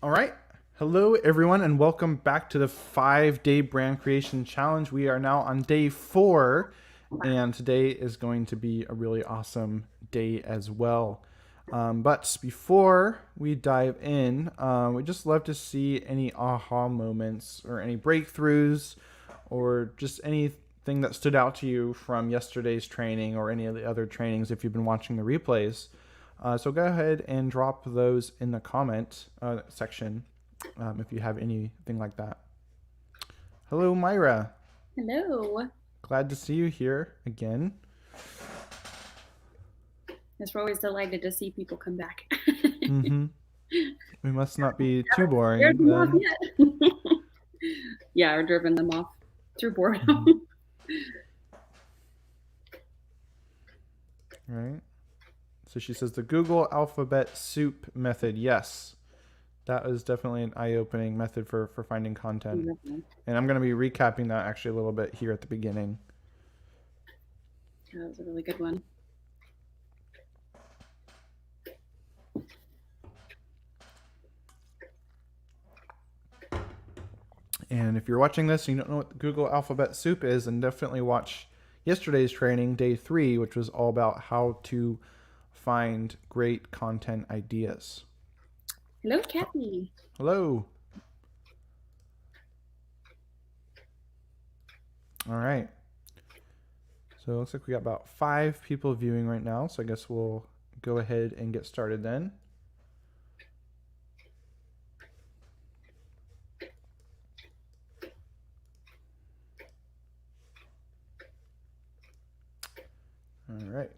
All right. Hello, everyone, and welcome back to the 5-day brand creation challenge. We are now on day 4, and today is going to be a really awesome day as well. But before we dive in, we'd just love to see any aha moments or any breakthroughs or just anything that stood out to you from yesterday's training or any of the other trainings if you've been watching the replays. So go ahead and drop those in the comment section if you have anything like that. Hello, Myra. Hello. Glad to see you here again. Yes, we're always delighted to see people come back. Mm-hmm. We must not be too Scared boring them off then. yet. Yeah, or driven them off through boredom. Mm-hmm. Right. So she says the Google alphabet soup method. Yes, that is definitely an eye-opening method for finding content. And I'm going to be recapping that actually a little bit here at the beginning. That was a really good one. And if you're watching this and you don't know what the Google alphabet soup is, then definitely watch yesterday's training, day 3, which was all about how to find great content ideas. Hello, Kathy. Hello. All right. So it looks like we got about 5 people viewing right now. So I guess we'll go ahead and get started then. All right.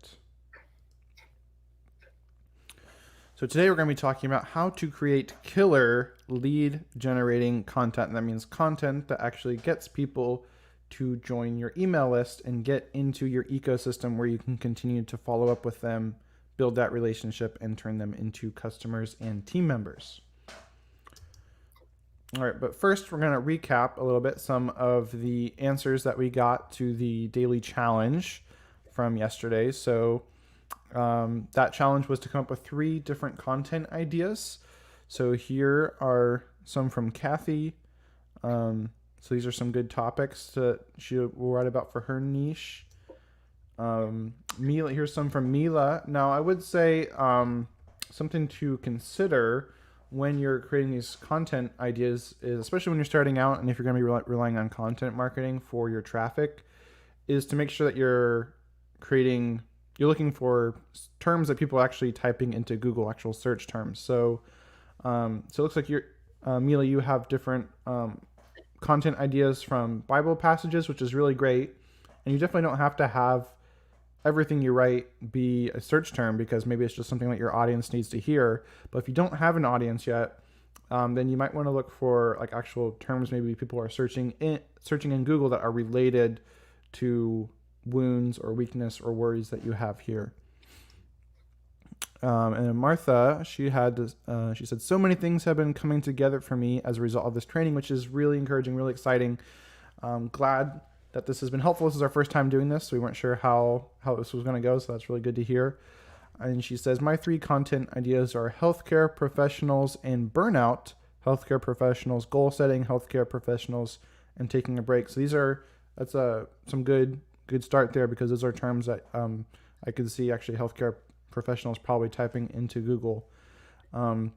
So today we're going to be talking about how to create killer lead generating content. And that means content that actually gets people to join your email list and get into your ecosystem where you can continue to follow up with them, build that relationship, and turn them into customers and team members. All right, but first we're going to recap a little bit some of the answers that we got to the daily challenge from yesterday. So that challenge was to come up with 3 different content ideas. So here are some from Kathy. So these are some good topics that she will write about for her niche. Mila, here's some from Mila. Now I would say something to consider when you're creating these content ideas is, especially when you're starting out and if you're going to be relying on content marketing for your traffic, is to make sure that you're looking for terms that people are actually typing into Google, actual search terms. So it looks like Mila, you have different content ideas from Bible passages, which is really great. And you definitely don't have to have everything you write be a search term because maybe it's just something that your audience needs to hear. But if you don't have an audience yet, then you might want to look for like actual terms maybe people are searching in Google that are related to wounds or weakness or worries that you have here. And then Martha, she said, so many things have been coming together for me as a result of this training, which is really encouraging, really exciting. Glad that this has been helpful. This is our first time doing this. So we weren't sure how this was going to go. So that's really good to hear. And she says, my 3 content ideas are healthcare professionals and burnout, healthcare professionals, goal setting, healthcare professionals, and taking a break. So that's some good start there because those are terms that I could see actually healthcare professionals probably typing into Google. And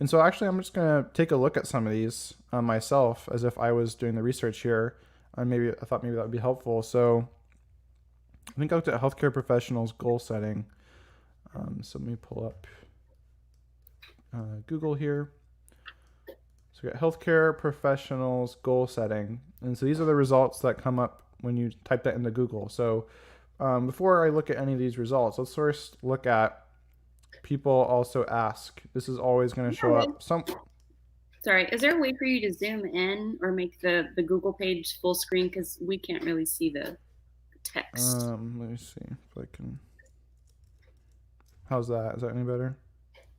so actually I'm just going to take a look at some of these myself as if I was doing the research here. And I thought maybe that would be helpful. So I think I looked at healthcare professionals goal setting. So let me pull up Google here. So we got healthcare professionals goal setting. And so these are the results that come up when you type that into Google. So before I look at any of these results, let's first look at people also ask. This is always going to show up. Sorry, is there a way for you to zoom in or make the Google page full screen? Because we can't really see the text. Let me see if I can. How's that? Is that any better?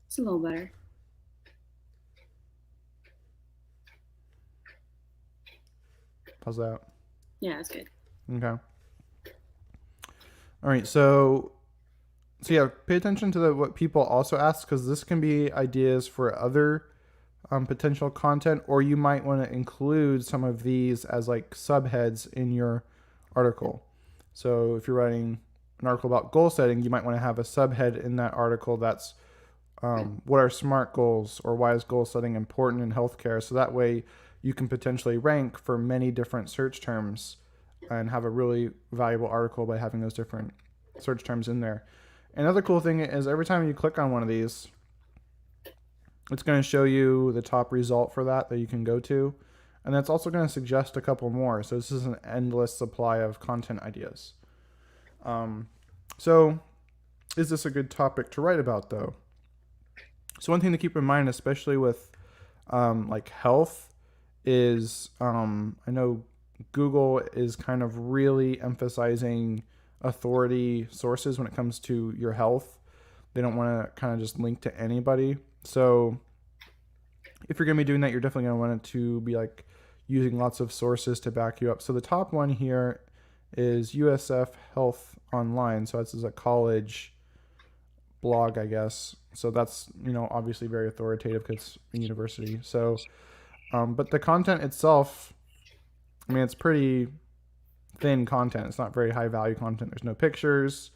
It's a little better. How's that? Yeah, it's good. Okay. All right. So yeah, pay attention to what people also ask because this can be ideas for other potential content, or you might want to include some of these as like subheads in your article. So if you're writing an article about goal setting, you might want to have a subhead in that article that's what are SMART goals, or why is goal setting important in healthcare. So that way you can potentially rank for many different search terms and have a really valuable article by having those different search terms in there. Another cool thing is every time you click on one of these, it's going to show you the top result for that you can go to. And that's also going to suggest a couple more. So this is an endless supply of content ideas. So is this a good topic to write about, though? So one thing to keep in mind, especially with like health, is I know Google is kind of really emphasizing authority sources when it comes to your health. They don't want to kind of just link to anybody. So if you're going to be doing that, you're definitely going to want it to be like using lots of sources to back you up. So the top one here is USF Health Online. So this is a college blog, I guess. So that's, obviously very authoritative because it's a university. So, but the content itself, it's pretty thin content. It's not very high value content. There's no pictures.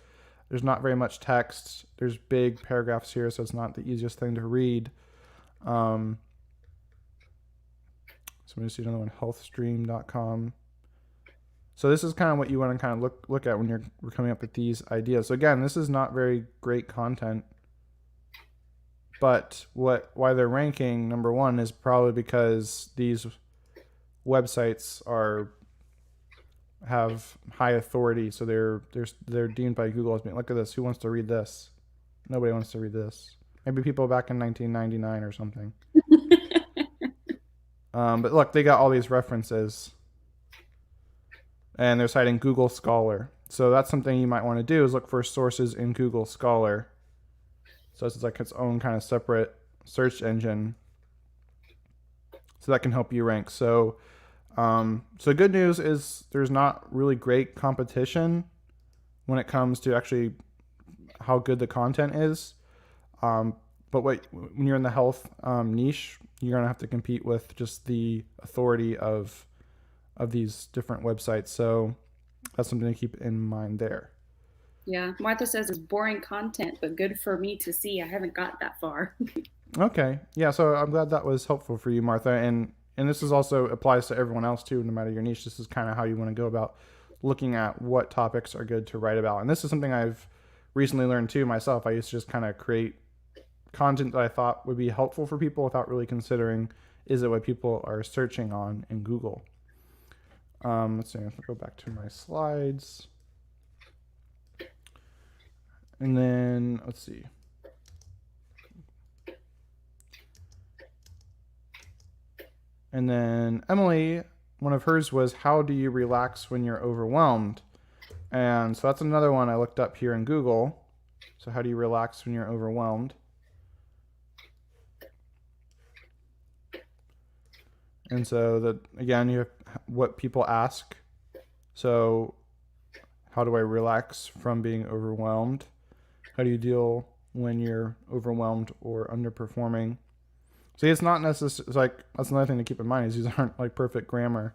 There's not very much text. There's big paragraphs here, so it's not the easiest thing to read. So I'm going to see another one, healthstream.com. So this is kind of what you want to kind of look at when you're coming up with these ideas. So again, this is not very great content, but why they're ranking number one is probably because these websites have high authority, so they're deemed by Google as being, look at this, who wants to read this? Nobody wants to read this. Maybe people back in 1999 or something. But look, they got all these references, and they're citing Google Scholar. So that's something you might want to do, is look for sources in Google Scholar. So it's like its own kind of separate search engine. So that can help you rank. So good news is there's not really great competition when it comes to actually how good the content is. But when you're in the health niche, you're gonna have to compete with just the authority of these different websites. So that's something to keep in mind there. Yeah, Martha says it's boring content, but good for me to see. I haven't got that far. Okay, yeah. So I'm glad that was helpful for you, Martha, and this is also applies to everyone else too, no matter your niche. This is kind of how you want to go about looking at what topics are good to write about. And this is something I've recently learned too myself. I used to just kind of create content that I thought would be helpful for people without really considering, is it what people are searching on in Google? Let's see, I'll go back to my slides. And then, let's see. And then Emily, one of hers was, how do you relax when you're overwhelmed? And so that's another one I looked up here in Google. So how do you relax when you're overwhelmed? And so again, you have what people ask. So how do I relax from being overwhelmed? How do you deal when you're overwhelmed or underperforming? See, it's not necessarily, like, that's another thing to keep in mind, is these aren't like perfect grammar.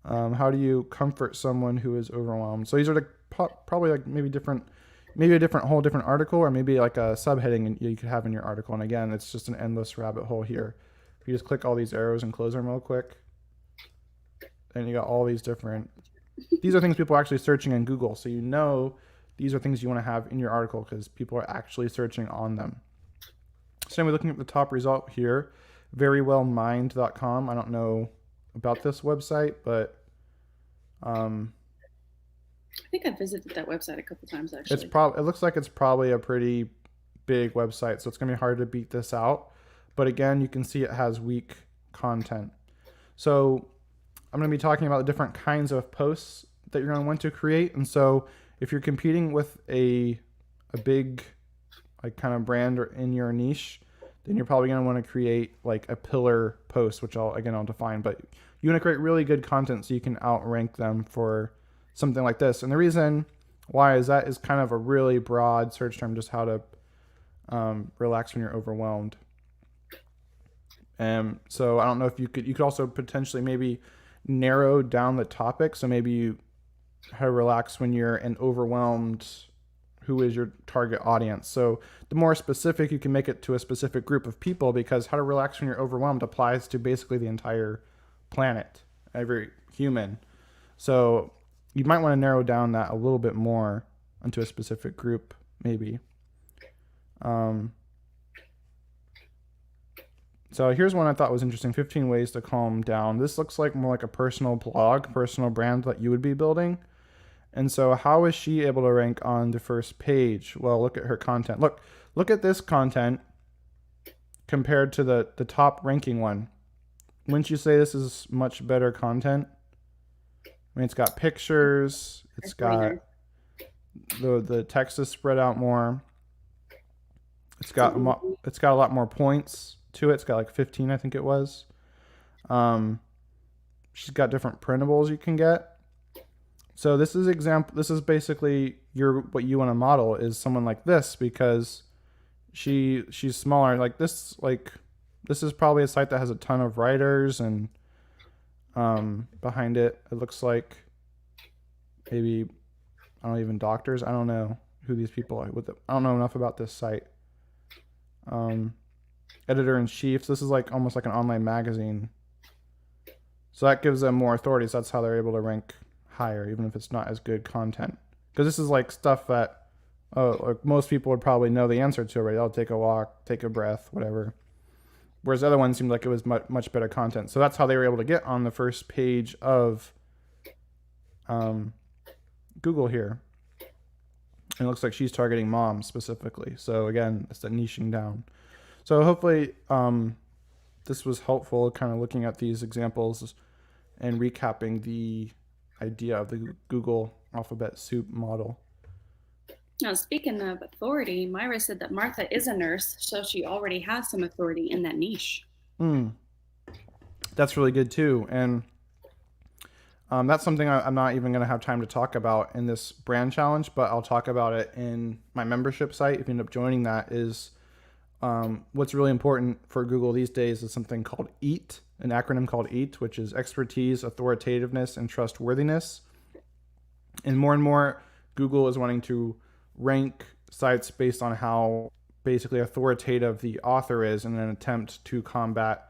How do you comfort someone who is overwhelmed? So these are probably like maybe a whole different article, or maybe like a subheading you could have in your article. And again, it's just an endless rabbit hole here. If you just click all these arrows and close them real quick, and you got all these different, these are things people are actually searching in Google. So these are things you want to have in your article because people are actually searching on them. So we're looking at the top result here, verywellmind.com. I don't know about this website, but I think I visited that website a couple times actually. It looks like it's probably a pretty big website, so it's gonna be hard to beat this out. But again, you can see it has weak content. So I'm gonna be talking about the different kinds of posts that you're gonna want to create. And so if you're competing with a big like kind of brand or in your niche, then you're probably going to want to create like a pillar post, which I'll define, but you want to create really good content so you can outrank them for something like this. And the reason why is that is kind of a really broad search term, just how to relax when you're overwhelmed. So I don't know if you could also potentially maybe narrow down the topic. So maybe you how to relax when you're an overwhelmed, who is your target audience. So the more specific you can make it to a specific group of people, because how to relax when you're overwhelmed applies to basically the entire planet, every human. So you might want to narrow down that a little bit more into a specific group, maybe. So here's one I thought was interesting: 15 ways to calm down. This looks like more like a personal blog, personal brand that you would be building. And so how is she able to rank on the first page? Well, look at her content. Look at this content compared to the top ranking one. Wouldn't you say this is much better content? I mean, it's got pictures, it's got the text is spread out more. It's got a lot more points to it. It's got like 15, I think it was. She's got different printables you can get. So this is basically what you want to model is someone like this, because she's smaller. Like this is probably a site that has a ton of writers, and behind it looks like maybe, I don't know, even doctors. I don't know who these people are. I don't know enough about this site. Editor-in-chief. This is like almost like an online magazine. So that gives them more authority. So that's how they're able to rank higher, even if it's not as good content. Because this is like stuff that like most people would probably know the answer to already. I'll take a walk, take a breath, whatever. Whereas the other one seemed like it was much better content. So that's how they were able to get on the first page of Google here. And it looks like she's targeting moms specifically. So again, it's the niching down. So hopefully this was helpful, kind of looking at these examples and recapping the idea of the Google alphabet soup model. Now, speaking of authority, Myra said that Martha is a nurse, so she already has some authority in that niche. That's really good too. And that's something I'm not even going to have time to talk about in this brand challenge, but I'll talk about it in my membership site. If you end up joining that, is what's really important for Google these days is something called EAT, an acronym called EAT, which is expertise, authoritativeness, and trustworthiness. And more Google is wanting to rank sites based on how basically authoritative the author is, in an attempt to combat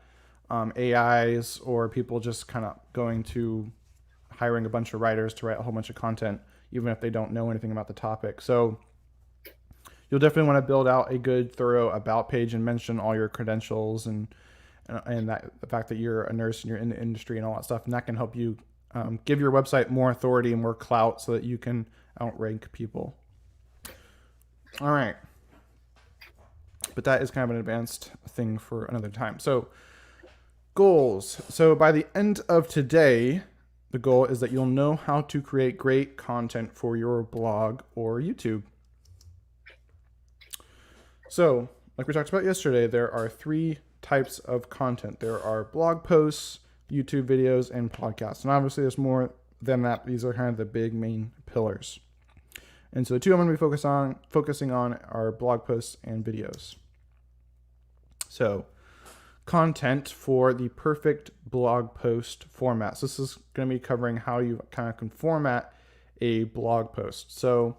AIs or people just kind of going to hiring a bunch of writers to write a whole bunch of content, even if they don't know anything about the topic. So you'll definitely want to build out a good, thorough about page and mention all your credentials and that the fact that you're a nurse and you're in the industry and all that stuff. And that can help you give your website more authority and more clout so that you can outrank people. All right. But that is kind of an advanced thing for another time. So goals. So by the end of today, the goal is that you'll know how to create great content for your blog or YouTube. So, like we talked about yesterday, there are 3 types of content. There are blog posts, YouTube videos, and podcasts. And obviously there's more than that. These are kind of the big main pillars. And so the 2 I'm going to be focusing on are blog posts and videos. So, content for the perfect blog post format. So this is going to be covering how you kind of can format a blog post. So,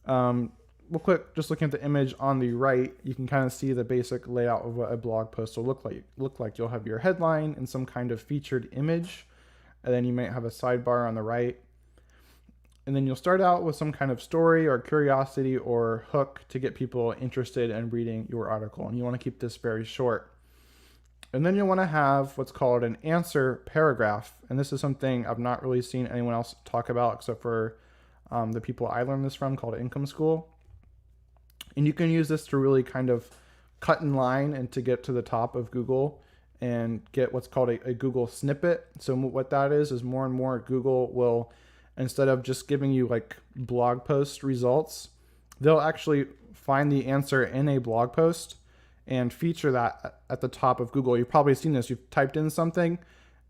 real quick, just looking at the image on the right, you can kind of see the basic layout of what a blog post will look like. You'll have your headline and some kind of featured image, and then you might have a sidebar on the right. And then you'll start out with some kind of story or curiosity or hook to get people interested in reading your article. And you want to keep this very short. And then you'll want to have what's called an answer paragraph. And this is something I've not really seen anyone else talk about except for the people I learned this from, called Income School. And you can use this to really kind of cut in line and to get to the top of Google and get what's called a Google snippet. So what that is more and more Google will, instead of just giving you like blog post results, they'll actually find the answer in a blog post and feature that at the top of Google. You've probably seen this. You've typed in something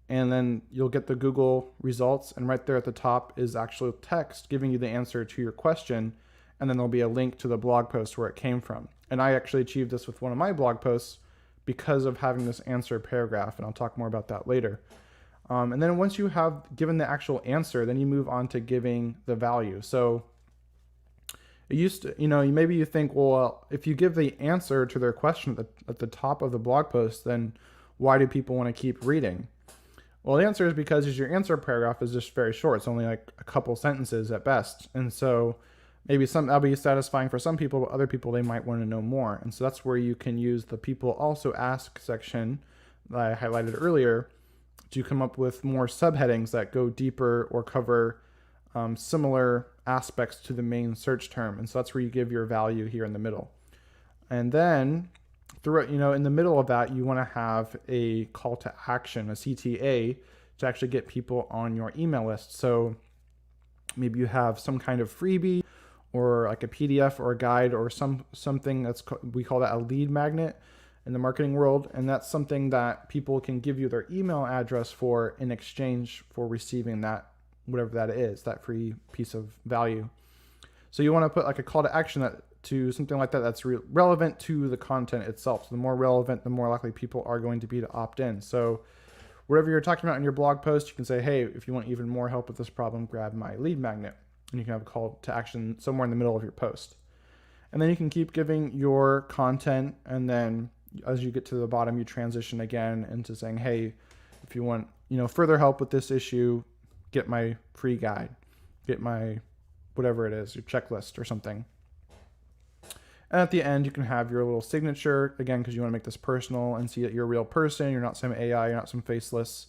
and then you'll get the Google results, and right there at the top is actual text giving you the answer to your question. And then there'll be a link to the blog post where it came from. And I actually achieved this with one of my blog posts because of having this answer paragraph, and I'll talk more about that later. And then once you have given the actual answer, then you move on to giving the value. So it used to, maybe you think, well, if you give the answer to their question at the top of the blog post, then why do people want to keep reading? Well, the answer is because your answer paragraph is just very short. It's only like a couple sentences at best. And so maybe that'll be satisfying for some people, but other people, they might want to know more. And so that's where you can use the people also ask section that I highlighted earlier to come up with more subheadings that go deeper or cover similar aspects to the main search term. And so that's where you give your value here in the middle. And then throughout, in the middle of that, you want to have a call to action, a CTA, to actually get people on your email list. So maybe you have some kind of freebie or like a PDF or a guide or something we call that a lead magnet in the marketing world. And that's something that people can give you their email address for in exchange for receiving that, whatever that is, that free piece of value. So you want to put like a call to action to something like that that's relevant to the content itself. So the more relevant, the more likely people are going to be to opt in. So whatever you're talking about in your blog post, you can say, hey, if you want even more help with this problem, grab my lead magnet. And you can have a call to action somewhere in the middle of your post. And then you can keep giving your content, and then as you get to the bottom, you transition again into saying, hey, if you want further help with this issue, get my free guide, get my whatever it is, your checklist or something. And at the end, you can have your little signature, again, because you want to make this personal and see that you're a real person. You're not some AI, you're not some faceless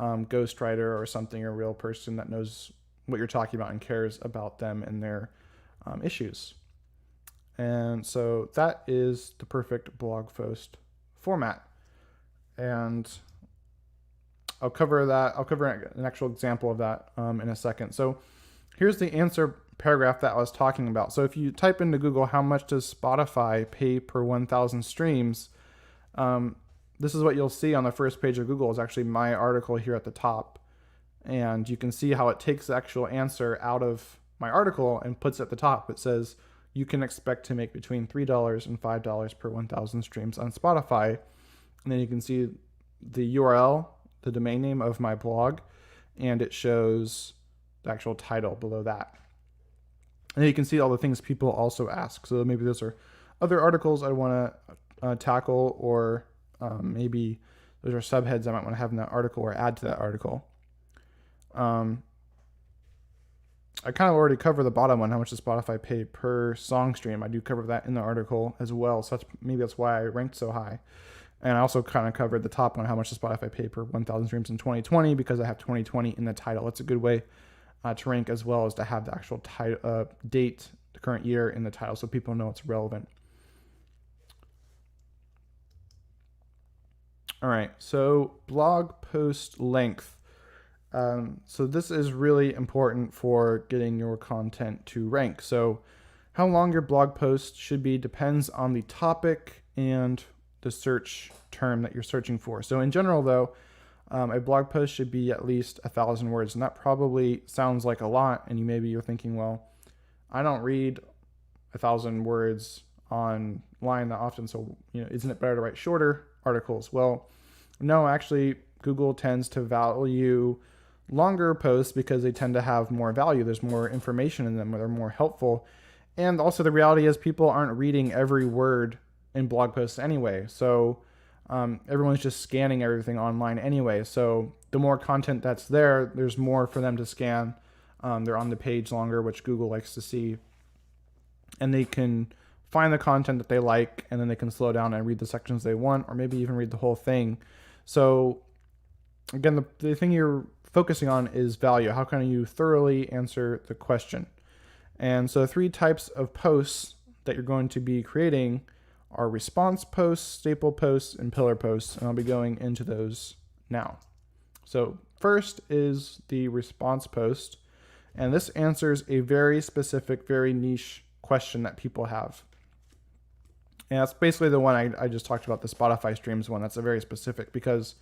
ghostwriter or something. You're a real person that knows what you're talking about and cares about them and their issues. And so that is the perfect blog post format. And I'll cover an actual example of that in a second. So here's the answer paragraph that I was talking about. So if you type into Google, how much does Spotify pay per 1,000 streams? This is what you'll see on the first page of Google is actually my article here at the top. And you can see how it takes the actual answer out of my article and puts it at the top. It says, you can expect to make between $3 and $5 per 1,000 streams on Spotify. And then you can see the URL, the domain name of my blog, and it shows the actual title below that. And then you can see all the things people also ask. So maybe those are other articles I want to tackle, or maybe those are subheads I might want to have in that article or add to that article. I kind of already covered the bottom one, how much does Spotify pay per song stream. I do cover that in the article as well. So that's why I ranked so high. And I also kind of covered the top one, how much does Spotify pay per 1,000 streams in 2020, because I have 2020 in the title. That's a good way to rank, as well as to have the actual date, the current year in the title, so people know it's relevant. All right, so blog post length. So this is really important for getting your content to rank. So how long your blog post should be depends on the topic and the search term that you're searching for. So in general, though, a blog post should be at least 1,000 words, and that probably sounds like a lot. And you're thinking, well, I don't read 1,000 words online that often, so isn't it better to write shorter articles? Well, no, actually, Google tends to value longer posts because they tend to have more value. There's more information in them, they're more helpful. And also the reality is people aren't reading every word in blog posts anyway. So everyone's just scanning everything online anyway. So the more content that's there, there's more for them to scan. They're on the page longer, which Google likes to see. And they can find the content that they like, and then they can slow down and read the sections they want, or maybe even read the whole thing. So again, the thing you're focusing on is value. How can you thoroughly answer the question? And so 3 types of posts that you're going to be creating are response posts, staple posts, and pillar posts. And I'll be going into those now. So first is the response post. And this answers a very specific, very niche question that people have. And that's basically the one I just talked about, the Spotify streams one. That's a very specific, because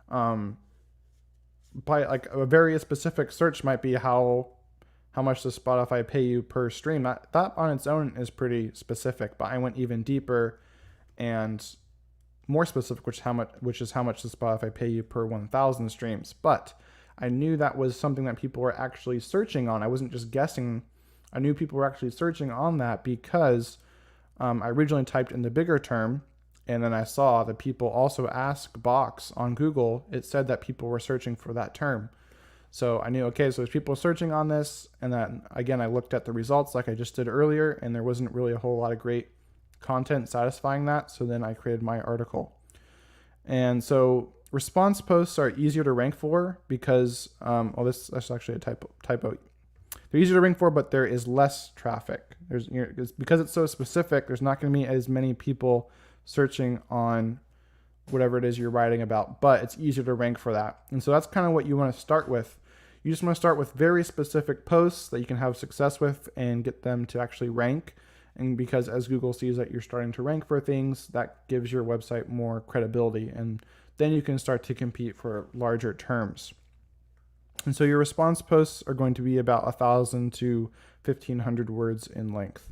by like a very specific search might be how much does Spotify pay you per stream. That on its own is pretty specific, but I went even deeper and more specific, which is how much does Spotify pay you per 1,000 streams. But I knew that was something that people were actually searching on. I wasn't just guessing. I knew people were actually searching on that because I originally typed in the bigger term, and then I saw that people also ask box on Google. It said that people were searching for that term. So I knew, okay, so there's people searching on this. And then again, I looked at the results like I just did earlier, and there wasn't really a whole lot of great content satisfying that. So then I created my article. And so response posts are easier to rank for because, that's actually a typo. They're easier to rank for, but there is less traffic. Because it's so specific, there's not going to be as many people searching on whatever it is you're writing about, but it's easier to rank for that. And so that's kind of what you want to start with. You just want to start with very specific posts that you can have success with and get them to actually rank. And because as Google sees that you're starting to rank for things, that gives your website more credibility. And then you can start to compete for larger terms. And so your response posts are going to be about 1,000 to 1,500 words in length.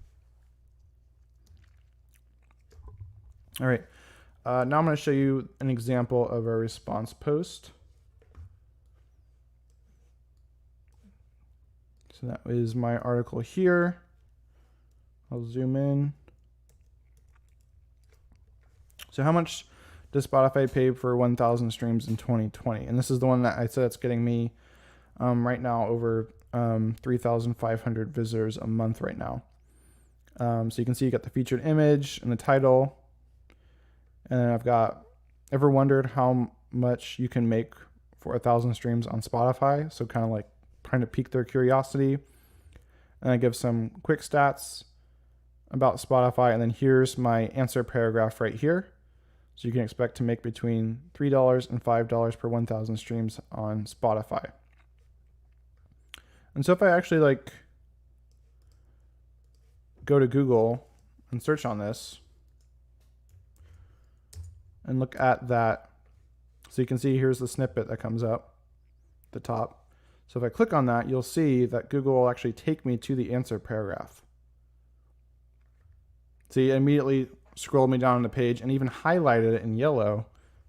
All right. Now I'm going to show you an example of a response post. So that is my article here. I'll zoom in. So how much does Spotify pay for 1,000 streams in 2020? And this is the one that I said it's getting me right now over 3,500 visitors a month right now. So you can see you got the featured image and the title. And then I've got, ever wondered how much you can make for 1,000 streams on Spotify? So kind of like trying to pique their curiosity. And I give some quick stats about Spotify. And then here's my answer paragraph right here. So you can expect to make between $3 and $5 per 1,000 streams on Spotify. And so if I actually go to Google and search on this and look at that, so you can see here's the snippet that comes up at the top. So if I click on that, you'll see that Google will actually take me to the answer paragraph. See, it immediately scrolled me down the page and even highlighted it in yellow,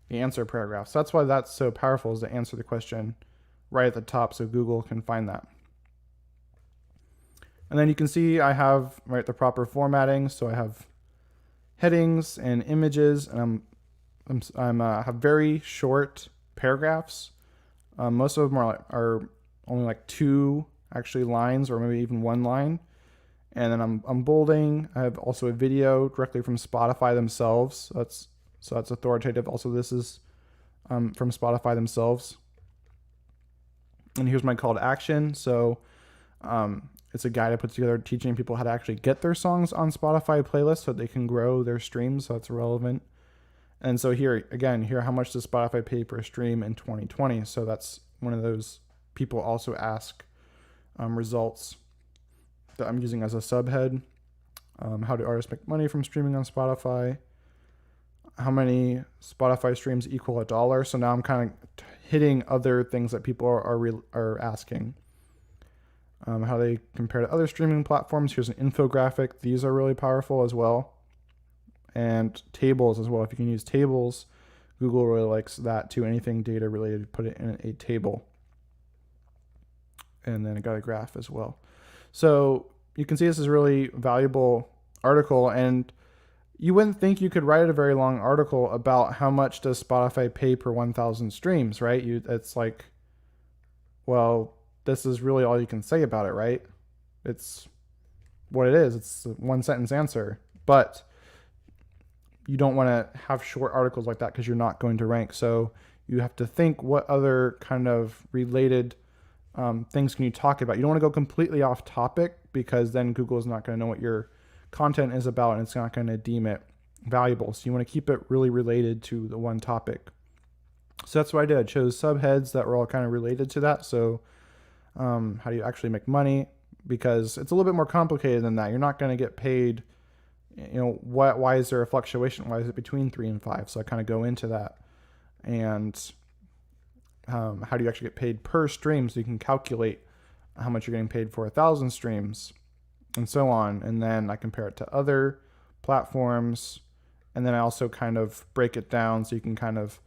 the answer paragraph. So that's why that's so powerful, is to answer the question right at the top so Google can find that. And then you can see I have the proper formatting. So I have headings and images, and I have very short paragraphs. Most of them are only 2 actually lines, or maybe even 1 line. And then I'm bolding. I have also a video directly from Spotify themselves. So that's authoritative. Also, this is from Spotify themselves. And here's my call to action. So it's a guide I put together teaching people how to actually get their songs on Spotify playlists so they can grow their streams. So that's relevant. And so here, again, how much does Spotify pay per stream in 2020? So that's one of those people also ask results that I'm using as a subhead. How do artists make money from streaming on Spotify? How many Spotify streams equal $1? So now I'm kind of hitting other things that people are asking. How they compare to other streaming platforms. Here's an infographic. These are really powerful as well. And tables as well. If you can use tables, Google really likes that too. Anything data related, put it in a table. And then I got a graph as well. So you can see this is a really valuable article, and you wouldn't think you could write a very long article about how much does Spotify pay per 1,000 streams, right? It's like, well, this is really all you can say about it, right? It's what it is. It's a 1-sentence answer. But you don't want to have short articles like that because you're not going to rank. So you have to think, what other kind of related things can you talk about? You don't want to go completely off topic, because then Google is not going to know what your content is about, and it's not going to deem it valuable. So you want to keep it really related to the one topic. So that's what I did. I chose subheads that were all kind of related to that. So how do you actually make money? Because it's a little bit more complicated than that. You're not going to get paid. Why is there a fluctuation? Why is it between 3 and 5? So I kind of go into that. And how do you actually get paid per stream? So you can calculate how much you're getting paid for 1,000 streams and so on. And then I compare it to other platforms And then I also kind of break it down so you can kind of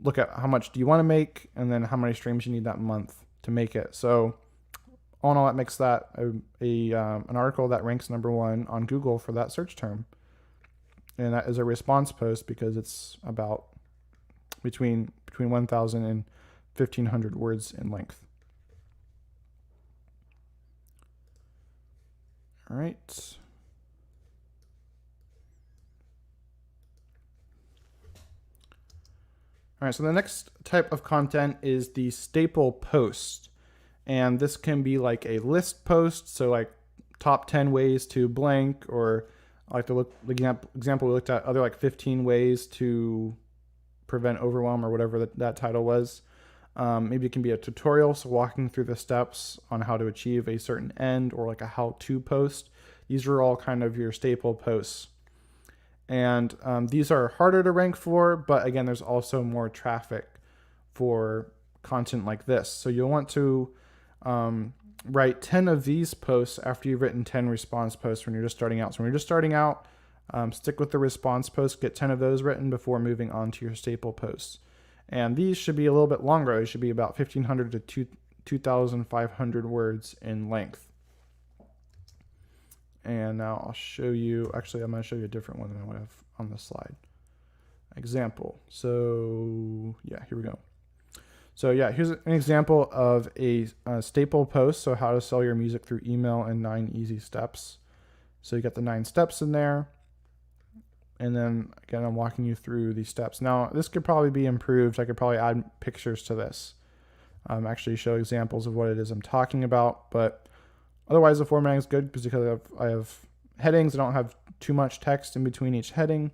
look at how much do you want to make and then how many streams you need that month to make it. So all in all, that makes that an article that ranks #1 on Google for that search term. And that is a response post because it's about between 1,000 and 1,500 words in length. All right. All right, so the next type of content is the staple post. And this can be like a list post, so like top 10 ways to blank, or like the example we looked at, other like 15 ways to prevent overwhelm, or whatever that title was. Maybe it can be a tutorial, so walking through the steps on how to achieve a certain end, or like a how-to post. These are all kind of your staple posts. And these are harder to rank for, but again, there's also more traffic for content like this. So you'll want to write 10 of these posts after you've written 10 response posts when you're just starting out. So when you're just starting out, stick with the response posts, get 10 of those written before moving on to your staple posts. And these should be a little bit longer. They should be about 1,500 to 2,500 words in length. And now I'll show you, actually I'm going to show you a different one than I would have on the slide. Example. So yeah, here we go. So yeah, here's an example of a staple post. So how to sell your music through email in 9 easy steps. So you got the 9 steps in there. And then again, I'm walking you through these steps. Now this could probably be improved. I could probably add pictures to this. Actually show examples of what it is I'm talking about. But otherwise the formatting is good because I have headings. I don't have too much text in between each heading.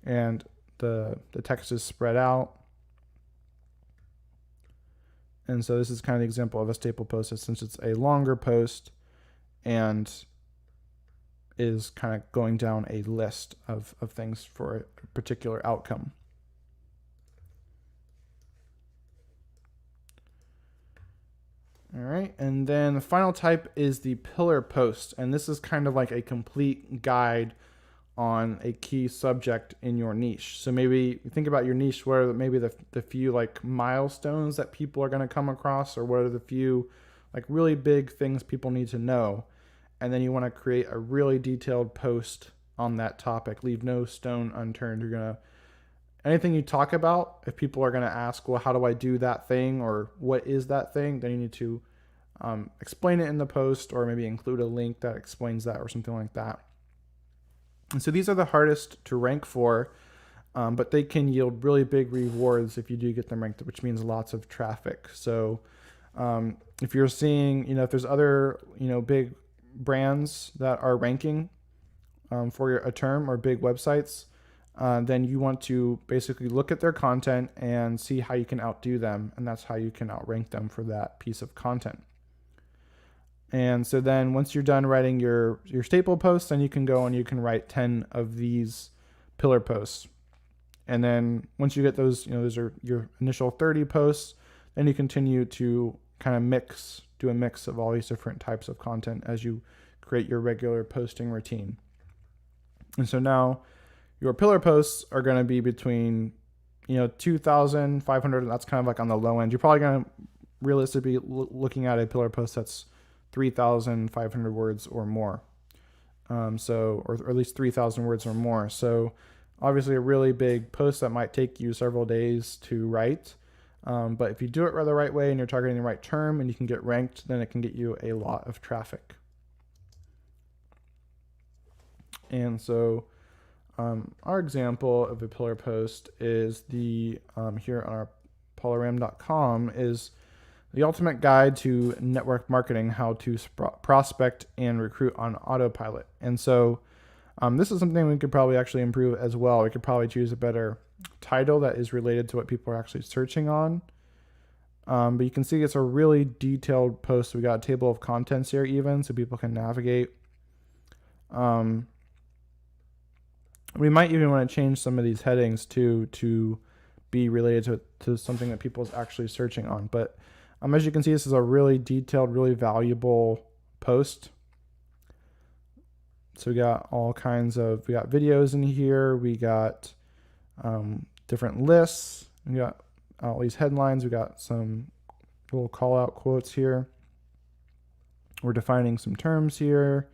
And the text is spread out. And so this is kind of the example of a staple post, since it's a longer post and is kind of going down a list of things for a particular outcome. All right, and then the final type is the pillar post. And this is kind of like a complete guide on a key subject in your niche. So maybe you think about your niche, what are maybe the few like milestones that people are going to come across, or what are the few like really big things people need to know. And then you want to create a really detailed post on that topic. Leave no stone unturned. You're going to, anything you talk about, if people are going to ask, well, how do I do that thing, or what is that thing, then you need to explain it in the post, or maybe include a link that explains that or something like that. And so these are the hardest to rank for, but they can yield really big rewards if you do get them ranked, which means lots of traffic. So if you're seeing, if there's other, big brands that are ranking for a term, or big websites, then you want to basically look at their content and see how you can outdo them. And that's how you can outrank them for that piece of content. And so then once you're done writing your staple posts, then you can go and you can write 10 of these pillar posts. And then once you get those, those are your initial 30 posts, then you continue to kind of do a mix of all these different types of content as you create your regular posting routine. And so now your pillar posts are going to be between, 2,500. That's kind of like on the low end. You're probably going to realistically be looking at a pillar post that's 3,500 words or more. Or at least 3,000 words or more. So obviously a really big post that might take you several days to write. But if you do it the right way and you're targeting the right term and you can get ranked, then it can get you a lot of traffic. And so our example of a pillar post is the here on our polaram.com is the ultimate guide to network marketing, how to prospect and recruit on autopilot. And so this is something we could probably actually improve as well. We could probably choose a better title that is related to what people are actually searching on. But you can see it's a really detailed post. We got a table of contents here even, so people can navigate. We might even want to change some of these headings to be related to something that people is actually searching on. But as you can see, this is a really detailed, really valuable post So we got all kinds of, we got videos in here. We got different lists. We got all these headlines. We got some little call out quotes here. We're defining some terms here.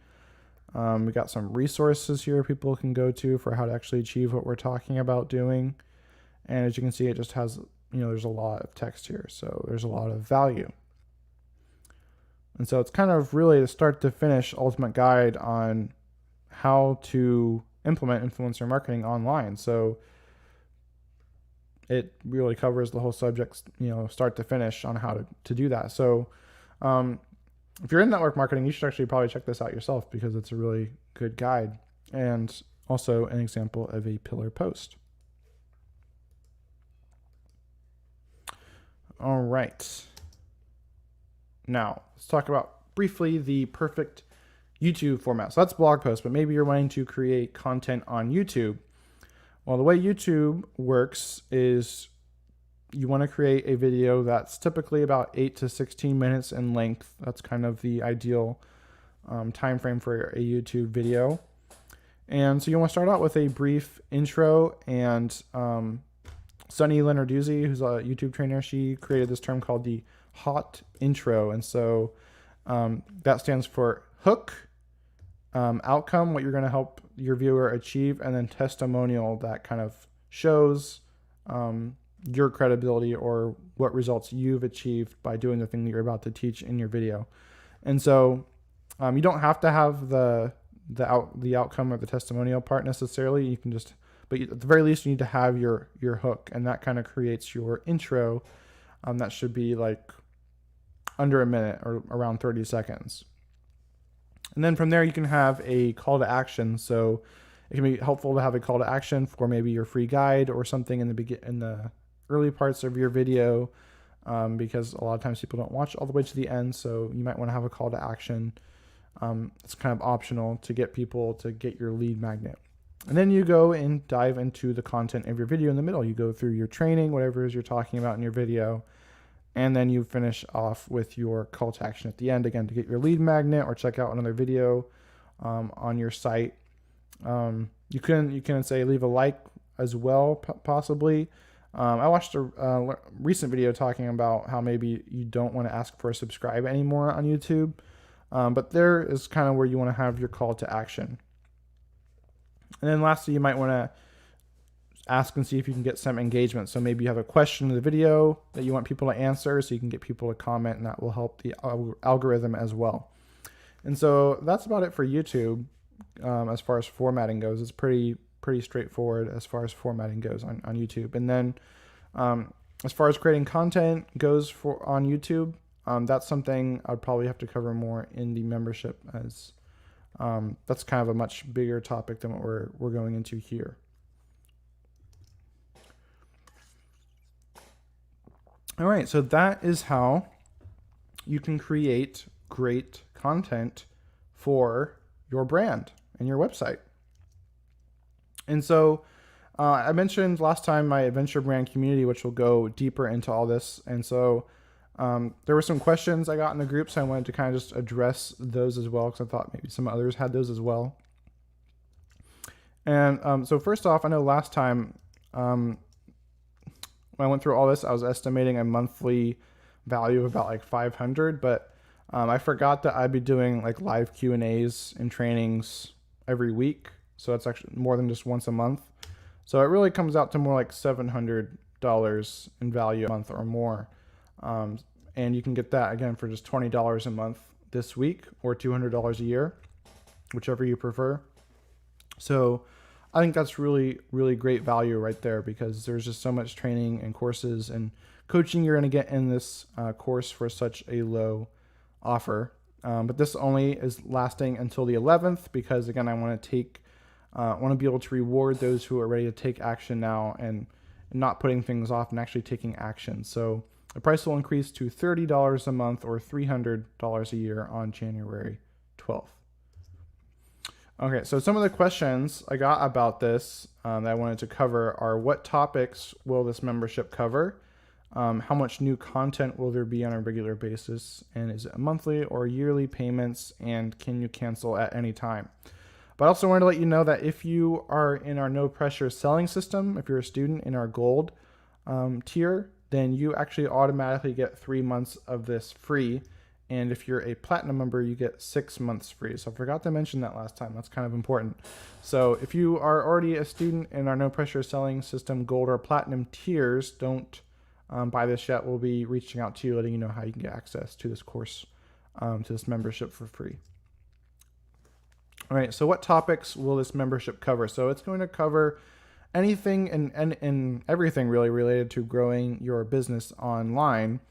We got some resources here people can go to for how to actually achieve what we're talking about doing. And as you can see, it just has, there's a lot of text here. So there's a lot of value. And so it's kind of really the start to finish ultimate guide on how to implement influencer marketing online. So it really covers the whole subject, start to finish on how to do that. So if you're in network marketing, you should actually probably check this out yourself because it's a really good guide and also an example of a pillar post. All right. Now, let's talk about briefly the perfect YouTube format. So that's blog post, but maybe you're wanting to create content on YouTube. Well, the way YouTube works is you want to create a video that's typically about 8 to 16 minutes in length. That's kind of the ideal time frame for a YouTube video. And so you want to start out with a brief intro, and Sunny Lenarduzzi, who's a YouTube trainer, she created this term called the hot intro. And so that stands for hook, outcome, what you're going to help your viewer achieve, and then testimonial that kind of shows your credibility or what results you've achieved by doing the thing that you're about to teach in your video. And so you don't have to have the outcome or the testimonial part necessarily. You can just, but at the very least, you need to have your hook, and that kind of creates your intro. That should be like under a minute or around 30 seconds. And then from there, you can have a call to action. So it can be helpful to have a call to action for maybe your free guide or something in the early parts of your video, because a lot of times people don't watch all the way to the end. So you might want to have a call to action. It's kind of optional to get people to get your lead magnet. And then you go and dive into the content of your video in the middle. You go through your training, whatever it is you're talking about in your video. And then you finish off with your call to action at the end, again, to get your lead magnet or check out another video on your site. You can say leave a like as well, possibly. I watched a recent video talking about how maybe you don't want to ask for a subscribe anymore on YouTube. But there is kind of where you want to have your call to action. And then lastly, you might want to ask and see if you can get some engagement. So maybe you have a question in the video that you want people to answer, so you can get people to comment, and that will help the algorithm as well. And so that's about it for YouTube. As far as formatting goes, it's pretty straightforward as far as formatting goes on YouTube. And then as far as creating content goes on YouTube, that's something I'd probably have to cover more in the membership, as that's kind of a much bigger topic than what we're going into here. All right, so that is how you can create great content for your brand and your website. And so I mentioned last time my adventure brand community, which will go deeper into all this. And so there were some questions I got in the group, so I wanted to kind of just address those as well, because I thought maybe some others had those as well. And so first off, I know last time when I went through all this, I was estimating a monthly value of about like 500, but I forgot that I'd be doing like live Q&As and trainings every week. So that's actually more than just once a month. So it really comes out to more like $700 in value a month or more. And you can get that again for just $20 a month this week, or $200 a year, whichever you prefer. So I think that's really, really great value right there, because there's just so much training and courses and coaching you're going to get in this course for such a low offer. But this only is lasting until the 11th, because again, I want to be able to reward those who are ready to take action now and not putting things off and actually taking action. So the price will increase to $30 a month, or $300 a year on January 12th. Okay, so some of the questions I got about this that I wanted to cover are: what topics will this membership cover? How much new content will there be on a regular basis? And is it monthly or yearly payments? And can you cancel at any time? But I also wanted to let you know that if you are in our no pressure selling system, if you're a student in our gold tier, then you actually automatically get 3 months of this free. And if you're a platinum member, you get 6 months free. So I forgot to mention that last time. That's kind of important. So if you are already a student in our no pressure selling system gold or platinum tiers, don't buy this yet. We'll be reaching out to you, letting you know how you can get access to this course, to this membership for free. All right, so what topics will this membership cover? So it's going to cover anything and everything really related to growing your business online.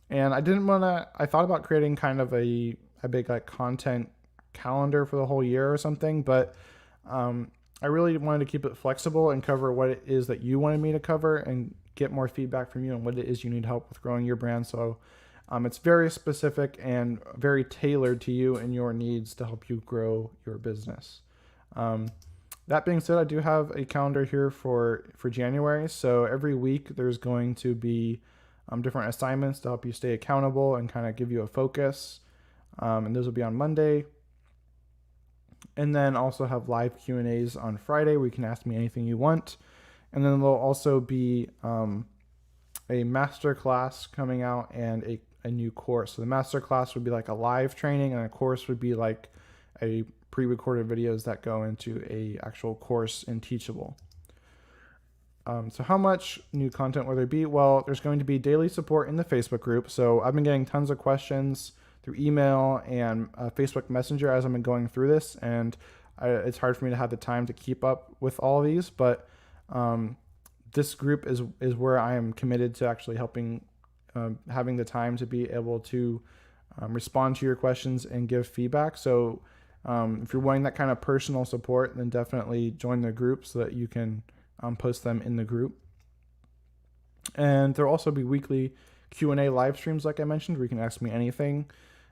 And I thought about creating kind of a big like content calendar for the whole year or something, but I really wanted to keep it flexible and cover what it is that you wanted me to cover and get more feedback from you on what it is you need help with growing your brand. So it's very specific and very tailored to you and your needs to help you grow your business. That being said, I do have a calendar here for January. So every week there's going to be different assignments to help you stay accountable and kind of give you a focus. And those will be on Monday. And then also have live Q&As on Friday where you can ask me anything you want. And then there'll also be a master class coming out and a new course. So the master class would be like a live training, and a course would be like a pre-recorded videos that go into a actual course in Teachable. So how much new content will there be? Well, there's going to be daily support in the Facebook group. So I've been getting tons of questions through email and Facebook Messenger as I've been going through this, and it's hard for me to have the time to keep up with all of these, but this group is where I am committed to actually helping, having the time to be able to respond to your questions and give feedback. So if you're wanting that kind of personal support, then definitely join the group so that you can post them in the group. And there'll also be weekly Q&A live streams, like I mentioned, where you can ask me anything.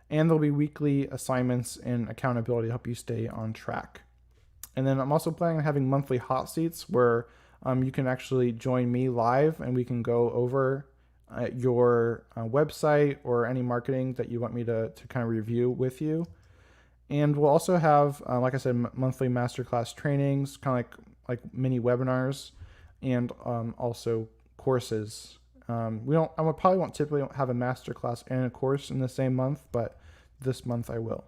And there'll be weekly assignments and accountability to help you stay on track. And then I'm also planning on having monthly hot seats where you can actually join me live and we can go over your website or any marketing that you want me to kind of review with you. And we'll also have, like I said, monthly masterclass trainings, kind of like mini webinars, and also courses. I probably won't typically have a masterclass and a course in the same month, but this month I will.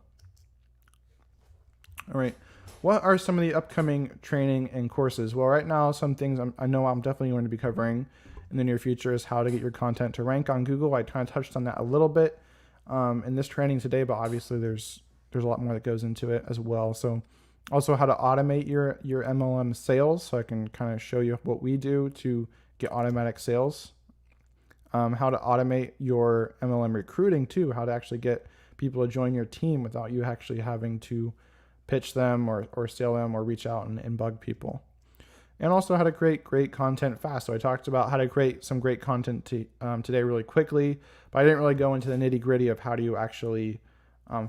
All right. What are some of the upcoming training and courses? Well, right now, some things I know I'm definitely going to be covering in the near future is how to get your content to rank on Google. I kind of touched on that a little bit in this training today, but obviously there's a lot more that goes into it as well. So also how to automate your MLM sales. So I can kind of show you what we do to get automatic sales. How to automate your MLM recruiting too, how to actually get people to join your team without you actually having to pitch them or sell them or reach out and bug people. And also how to create great content fast. So I talked about how to create some great content today really quickly, but I didn't really go into the nitty gritty of how do you actually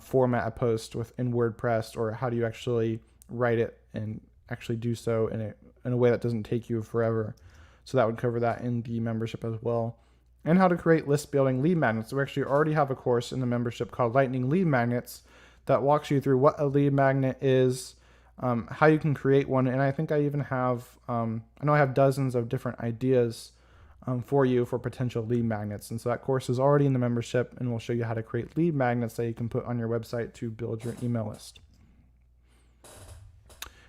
format a post in WordPress, or how do you actually write it and actually do so in a way that doesn't take you forever. So that would cover that in the membership as well. And how to create list building lead magnets. So we actually already have a course in the membership called Lightning Lead Magnets that walks you through what a lead magnet is, how you can create one. And I think I even have, I know I have dozens of different ideas for you for potential lead magnets. And so that course is already in the membership, and we'll show you how to create lead magnets that you can put on your website to build your email list.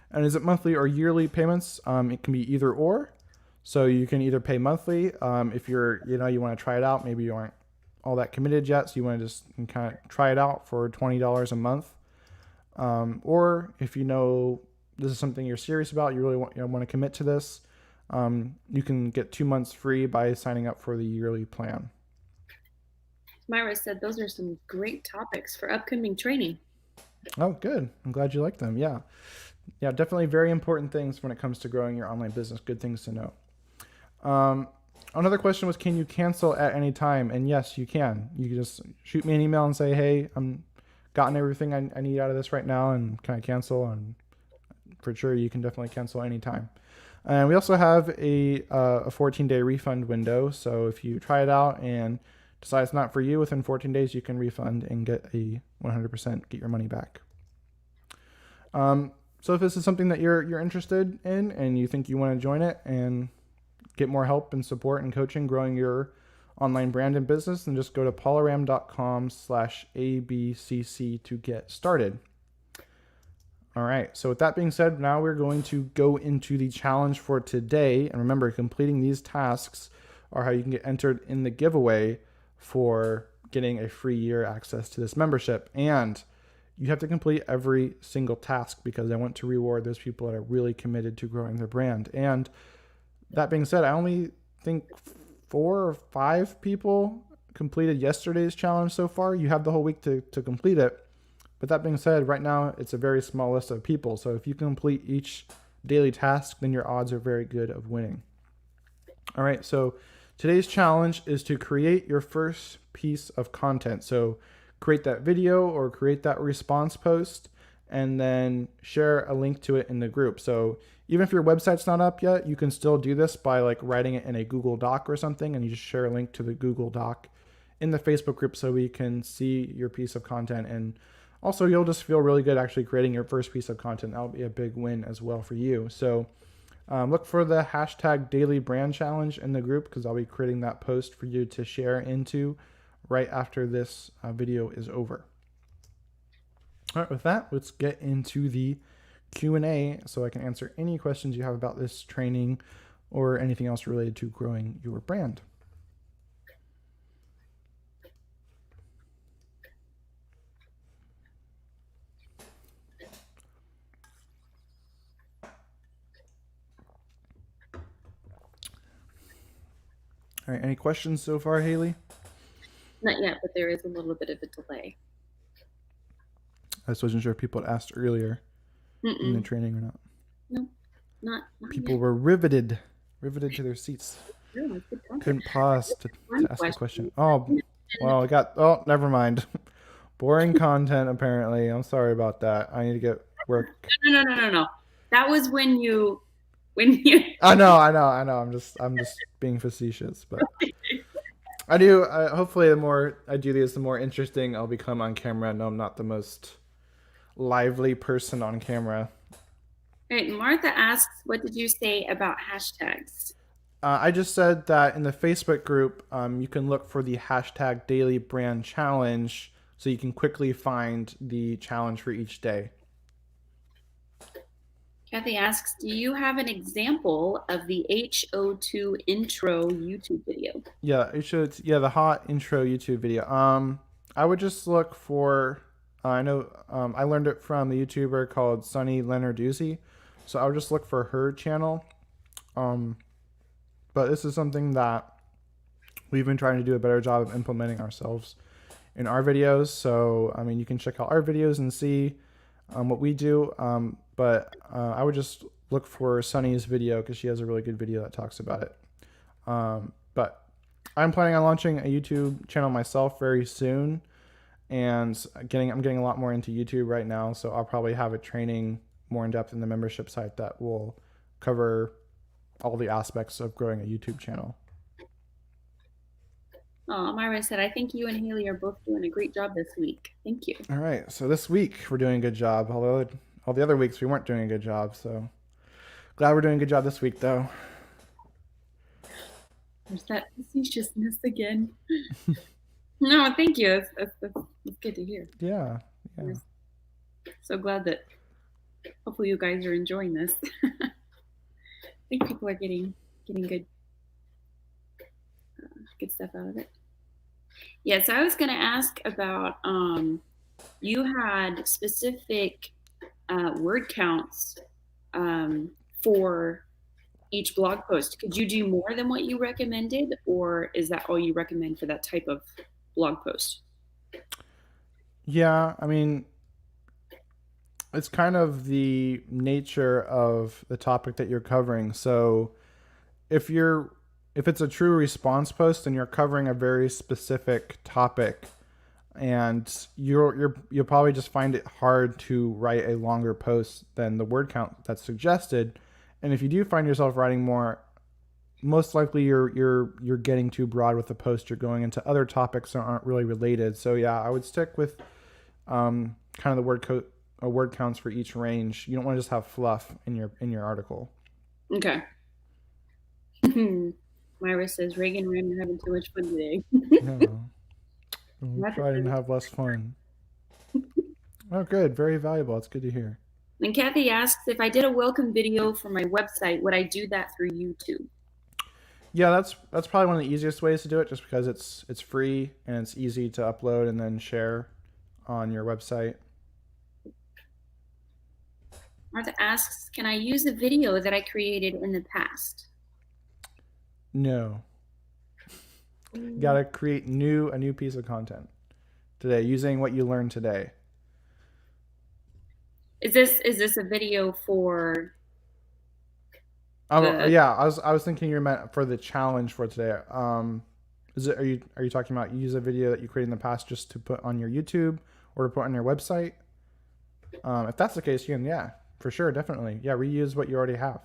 And is it monthly or yearly payments? It can be either or. So you can either pay monthly if you want to try it out. Maybe you aren't all that committed yet, so you want to just kind of try it out for $20 a month. Or if you know this is something you're serious about, you really want to commit to this, you can get 2 months free by signing up for the yearly plan. Myra said those are some great topics for upcoming training. Oh, good. I'm glad you like them. Yeah, definitely very important things when it comes to growing your online business. Good things to know. Another question was, can you cancel at any time? And yes, you can. You can just shoot me an email and say, hey, I'm gotten everything I need out of this right now, and can I cancel? And for sure, you can definitely cancel anytime. And we also have a 14-day refund window. So if you try it out and decide it's not for you, within 14 days, you can refund and get a 100% get your money back. So if this is something that you're interested in and you think you want to join it and get more help and support and coaching growing your online brand and business, then just go to paularam.com/abcc to get started. All right, so with that being said, now we're going to go into the challenge for today. And remember, completing these tasks are how you can get entered in the giveaway for getting a free year access to this membership. And you have to complete every single task because I want to reward those people that are really committed to growing their brand. And that being said, I only think 4 or 5 people completed yesterday's challenge so far. You have the whole week to complete it. But that being said, right now it's a very small list of people. So if you complete each daily task, then your odds are very good of winning. All right, so today's challenge is to create your first piece of content. So create that video or create that response post and then share a link to it in the group. So even if your website's not up yet, you can still do this by like writing it in a Google Doc or something, and you just share a link to the Google Doc in the Facebook group so we can see your piece of content. And also you'll just feel really good actually creating your first piece of content. That'll be a big win as well for you. So look for the hashtag daily brand challenge in the group because I'll be creating that post for you to share into right after this video is over. All right, with that, let's get into the Q&A so I can answer any questions you have about this training or anything else related to growing your brand. All right, any questions so far, Haley? Not yet, but there is a little bit of a delay. I just wasn't sure if people had asked earlier in the training or not. No, not people yet. Were riveted to their seats. Yeah, Couldn't pause to ask a question. Oh, well, never mind. Boring content, apparently. I'm sorry about that. I need to get work. No. That was when you. I know. I'm just being facetious, but I do. Hopefully, the more I do these, the more interesting I'll become on camera. No, I'm not the most lively person on camera. All right, Martha asks, what did you say about hashtags? I just said that in the Facebook group, you can look for the hashtag daily brand challenge so you can quickly find the challenge for each day. Kathy asks, do you have an example of the H02 Intro YouTube video? Yeah, the hot intro YouTube video. I would just look for, I know I learned it from a YouTuber called Sunny Lenarduzzi, so I would just look for her channel. But this is something that we've been trying to do a better job of implementing ourselves in our videos. So, I mean, you can check out our videos and see what we do. But I would just look for Sunny's video because she has a really good video that talks about it. But I'm planning on launching a YouTube channel myself very soon. And I'm getting a lot more into YouTube right now. So I'll probably have a training more in depth in the membership site that will cover all the aspects of growing a YouTube channel. Oh, Myra said, I think you and Haley are both doing a great job this week. Thank you. All right. So this week we're doing a good job, although all the other weeks we weren't doing a good job. So glad we're doing a good job this week, though. There's that facetiousness again. No, thank you. That's good to hear. Yeah. So glad that hopefully you guys are enjoying this. I think people are getting good stuff out of it. Yeah, so I was going to ask about you had specific word counts for each blog post. Could you do more than what you recommended, or is that all you recommend for that type of blog post? Yeah, I mean, it's kind of the nature of the topic that you're covering. So if it's a true response post and you're covering a very specific topic, and you'll probably just find it hard to write a longer post than the word count that's suggested. And if you do find yourself writing more, most likely you're getting too broad with the post. You're going into other topics that aren't really related. So yeah, I would stick with kind of the word counts for each range. You don't want to just have fluff in your article. Okay. Myra says, Reagan and Ram are having too much fun today. No, we'll Martha try and says, have less fun. Oh, good. Very valuable. It's good to hear. and Kathy asks, if I did a welcome video for my website, would I do that through YouTube? Yeah, that's probably one of the easiest ways to do it, just because it's free and it's easy to upload and then share on your website. Martha asks, can I use a video that I created in the past? No. You gotta create a new piece of content today using what you learned today. Is this a video for Yeah, I was thinking you meant for the challenge for today. Is it are you talking about use a video that you created in the past just to put on your YouTube or to put on your website? If that's the case, you can, yeah, for sure, definitely. Yeah, reuse what you already have.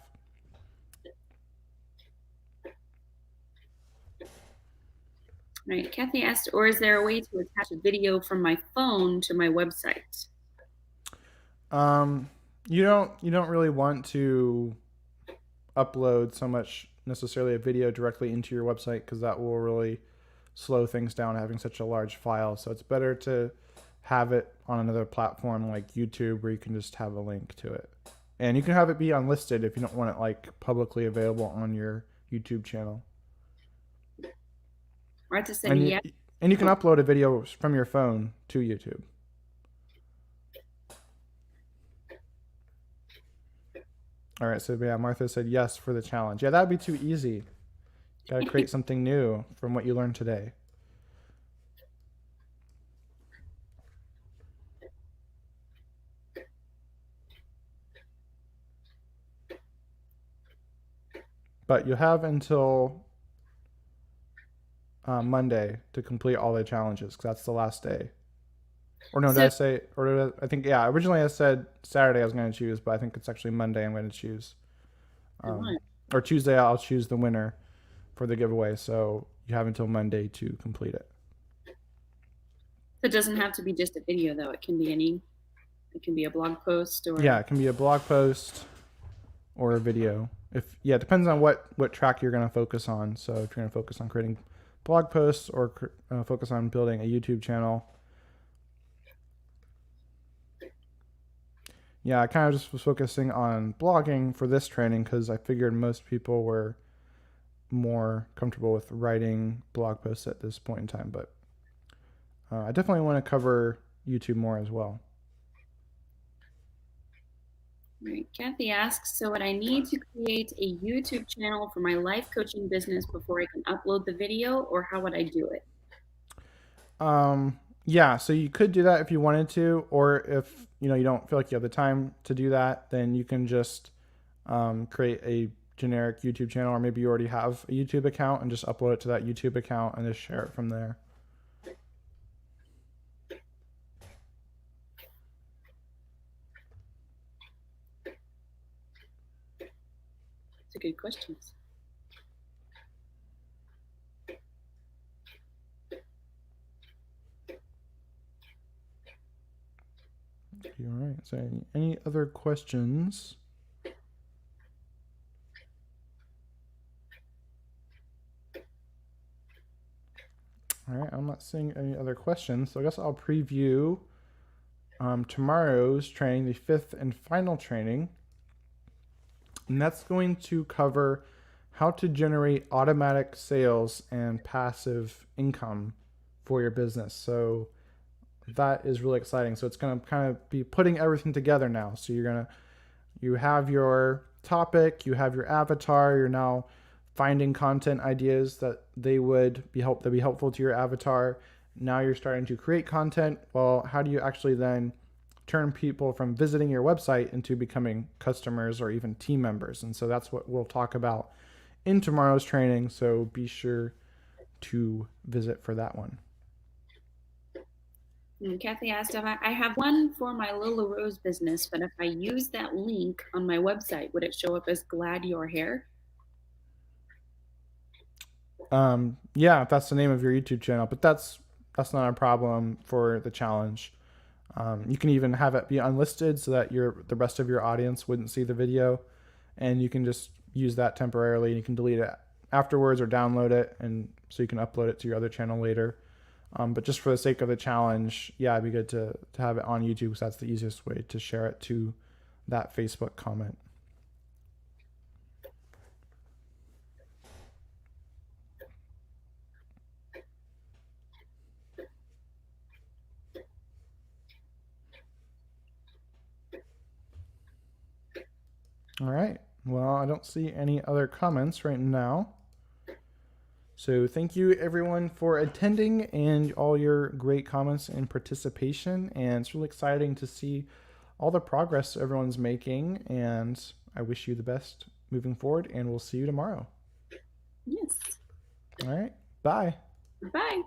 Right. Kathy asked, or is there a way to attach a video from my phone to my website? You don't really want to upload so much necessarily a video directly into your website, because that will really slow things down having such a large file. So it's better to have it on another platform like YouTube, where you can just have a link to it. And you can have it be unlisted if you don't want it like publicly available on your YouTube channel. Martha said yes. And you can upload a video from your phone to YouTube. All right, so yeah, Martha said yes for the challenge. Yeah, that'd be too easy. Got to create something new from what you learned today. But you have until Monday to complete all the challenges, because that's the last day. Or no, did I say? Or did I think? Yeah, originally I said Saturday I was going to choose, but I think it's actually Monday I'm going to choose. Or Tuesday I'll choose the winner for the giveaway. So you have until Monday to complete it. It doesn't have to be just a video, though. It can be any. It can be a blog post, or yeah, it can be a blog post or a video. It depends on what track you're going to focus on. So if you're going to focus on creating blog posts or focus on building a YouTube channel. Yeah, I kind of just was focusing on blogging for this training because I figured most people were more comfortable with writing blog posts at this point in time. But I definitely want to cover YouTube more as well. Right. Kathy asks, so would I need to create a YouTube channel for my life coaching business before I can upload the video, or how would I do it? Yeah, so you could do that if you wanted to, or if you don't feel like you have the time to do that, then you can just create a generic YouTube channel, or maybe you already have a YouTube account and just upload it to that YouTube account and just share it from there. That's a good question. All right. So any other questions? All right. I'm not seeing any other questions, so I guess I'll preview tomorrow's training, the 5th and final training. And that's going to cover how to generate automatic sales and passive income for your business. So that is really exciting. So it's going to kind of be putting everything together now. So you have your topic, you have your avatar, you're now finding content ideas that they'd be helpful to your avatar. Now you're starting to create content. Well, how do you actually then turn people from visiting your website into becoming customers or even team members? And so that's what we'll talk about in tomorrow's training. So be sure to visit for that one. Kathy asked, I have one for my Lola Rose business, but if I use that link on my website, would it show up as Glad Your Hair? Yeah, if that's the name of your YouTube channel, but that's not a problem for the challenge. You can even have it be unlisted so that the rest of your audience wouldn't see the video, and you can just use that temporarily. You can delete it afterwards or download it, and so you can upload it to your other channel later. But just for the sake of the challenge, yeah, it'd be good to have it on YouTube because that's the easiest way to share it to that Facebook comment. All right. Well, I don't see any other comments right now. So thank you everyone for attending and all your great comments and participation. And it's really exciting to see all the progress everyone's making. And I wish you the best moving forward, and we'll see you tomorrow. Yes. All right. Bye. Bye.